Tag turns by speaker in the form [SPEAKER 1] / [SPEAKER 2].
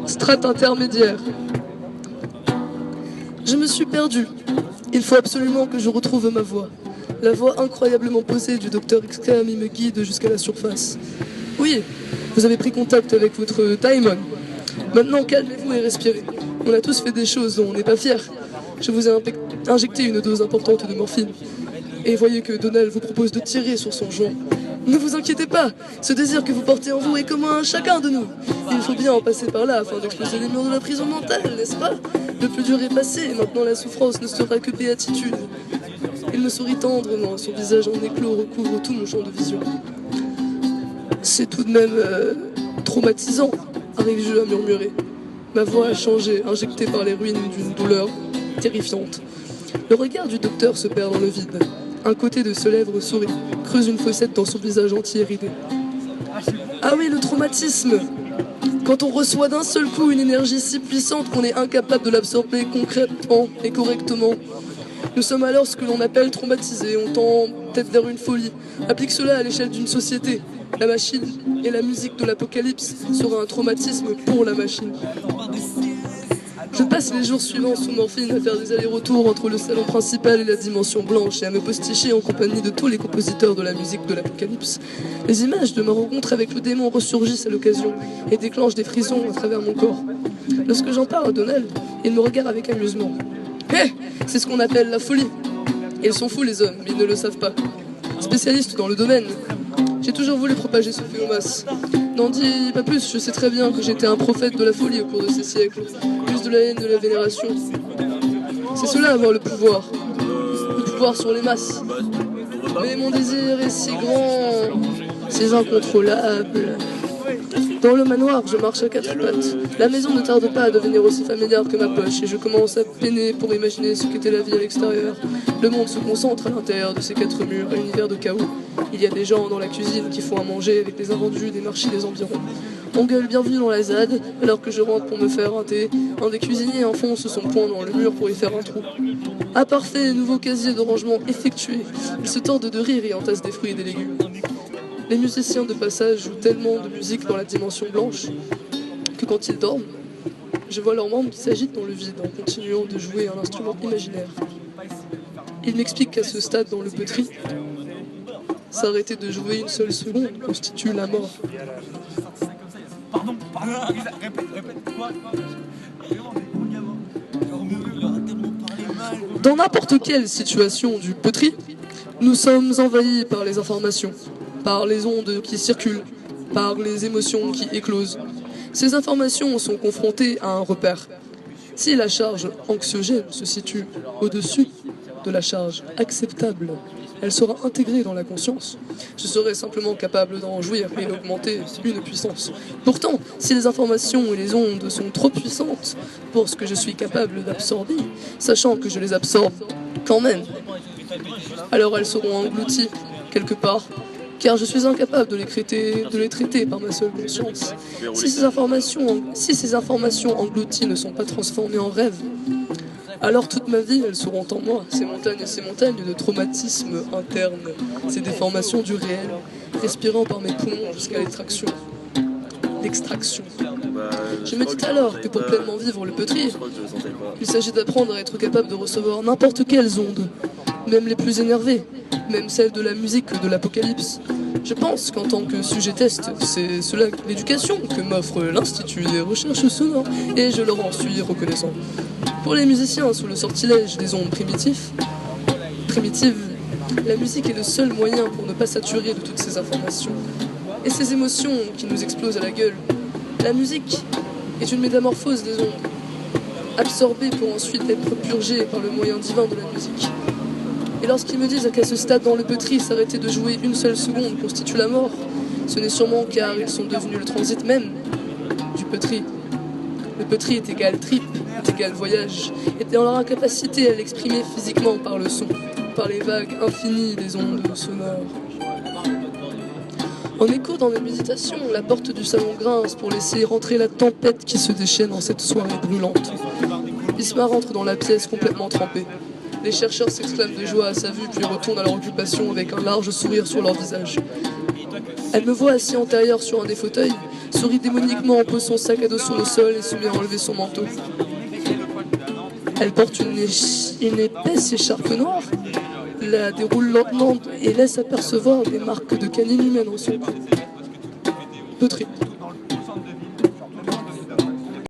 [SPEAKER 1] Strate intermédiaire. Je me suis perdu. Il faut absolument que je retrouve ma voix. La voix incroyablement posée du docteur Excami me guide jusqu'à la surface. Oui, vous avez pris contact avec votre Daimon. Maintenant, calmez-vous et respirez. On a tous fait des choses dont on n'est pas fiers. Je vous ai injecté une dose importante de morphine. Et voyez que Donald vous propose de tirer sur son joint. Ne vous inquiétez pas, ce désir que vous portez en vous est commun à chacun de nous. Il faut bien en passer par là afin d'exploser les murs de la prison mentale, n'est-ce pas? Le plus dur est passé, et maintenant la souffrance ne sera que béatitude. Il me sourit tendrement, son visage en éclos recouvre tout mon champ de vision. C'est tout de même traumatisant, arrive-je à murmurer. Ma voix a changé, injectée par les ruines d'une douleur terrifiante. Le regard du docteur se perd dans le vide. Un côté de ses lèvres sourit, creuse une fossette dans son visage entier ridé. Ah oui, le traumatisme! Quand on reçoit d'un seul coup une énergie si puissante qu'on est incapable de l'absorber concrètement et correctement. Nous sommes alors ce que l'on appelle traumatisés, on tend peut-être vers une folie. Applique cela à l'échelle d'une société. La machine et la musique de l'apocalypse sera un traumatisme pour la machine. Je passe les jours suivants sous morphine à faire des allers-retours entre le salon principal et la dimension blanche et à me posticher en compagnie de tous les compositeurs de la musique de l'apocalypse. Les images de ma rencontre avec le démon ressurgissent à l'occasion et déclenchent des frissons à travers mon corps. Lorsque j'en parle à Donald, il me regarde avec amusement. Hé, c'est ce qu'on appelle la folie. Ils sont fous les hommes, mais ils ne le savent pas. Spécialiste dans le domaine, j'ai toujours voulu propager ce fait aux masses. N'en dis pas plus, je sais très bien que j'étais un prophète de la folie au cours de ces siècles. Plus de la haine, de la vénération. C'est cela avoir le pouvoir. Le pouvoir sur les masses. Mais mon désir est si grand, c'est incontrôlable. Dans le manoir, je marche à quatre pattes. La maison ne tarde pas à devenir aussi familière que ma poche et je commence à peiner pour imaginer ce qu'était la vie à l'extérieur. Le monde se concentre à l'intérieur de ces quatre murs, un univers de chaos. Il y a des gens dans la cuisine qui font à manger avec les invendus des marchés des environs. On gueule bienvenue dans la ZAD alors que je rentre pour me faire un thé. Un des cuisiniers enfonce son poing dans le mur pour y faire un trou. Ah parfait, nouveau casier de rangement effectué. Ils se tordent de rire et entassent des fruits et des légumes. Les musiciens de passage jouent tellement de musique dans la dimension blanche que quand ils dorment, je vois leurs membres qui s'agitent dans le vide en continuant de jouer un instrument imaginaire. Ils m'expliquent qu'à ce stade dans le poterie, s'arrêter de jouer une seule seconde constitue la mort. Dans n'importe quelle situation du poterie, nous sommes envahis par les informations, par les ondes qui circulent, par les émotions qui éclosent. Ces informations sont confrontées à un repère. Si la charge anxiogène se situe au-dessus de la charge acceptable, elle sera intégrée dans la conscience. Je serai simplement capable d'en jouir et d'augmenter une puissance. Pourtant, si les informations et les ondes sont trop puissantes pour ce que je suis capable d'absorber, sachant que je les absorbe quand même, alors elles seront englouties quelque part, car je suis incapable de les traiter par ma seule conscience. Si ces informations englouties ne sont pas transformées en rêves, alors toute ma vie, elles seront en moi, ces montagnes de traumatisme interne, ces déformations du réel, respirant par mes poumons jusqu'à l'extraction. Je me dis alors que pour pleinement vivre le poterie, il s'agit d'apprendre à être capable de recevoir n'importe quelles ondes, même les plus énervées, même celles de la musique de l'apocalypse. Je pense qu'en tant que sujet test, c'est cela l'éducation que m'offre l'Institut des recherches sonores, et je leur en suis reconnaissant. Pour les musiciens sous le sortilège des ondes primitives, la musique est le seul moyen pour ne pas saturer de toutes ces informations et ces émotions qui nous explosent à la gueule. La musique est une métamorphose des ondes, absorbée pour ensuite être purgée par le moyen divin de la musique. Et lorsqu'ils me disent qu'à ce stade dans le poterie, s'arrêter de jouer une seule seconde constitue la mort, ce n'est sûrement car ils sont devenus le transit même du poterie. Le poterie est égal trip, est égal voyage, et dans leur incapacité à l'exprimer physiquement par le son, par les vagues infinies des ondes sonores. En écho dans mes méditations, la porte du salon grince pour laisser rentrer la tempête qui se déchaîne en cette soirée brûlante. Isma rentre dans la pièce complètement trempée. Les chercheurs s'exclament de joie à sa vue puis retournent à leur occupation avec un large sourire sur leur visage. Elle me voit assis antérieur sur un des fauteuils, sourit démoniquement, pose son sac à dos sur le sol et se met à enlever son manteau. Elle porte une épaisse écharpe noire, la déroule lentement et laisse apercevoir des marques de canine humaine en son cou. Peu triste.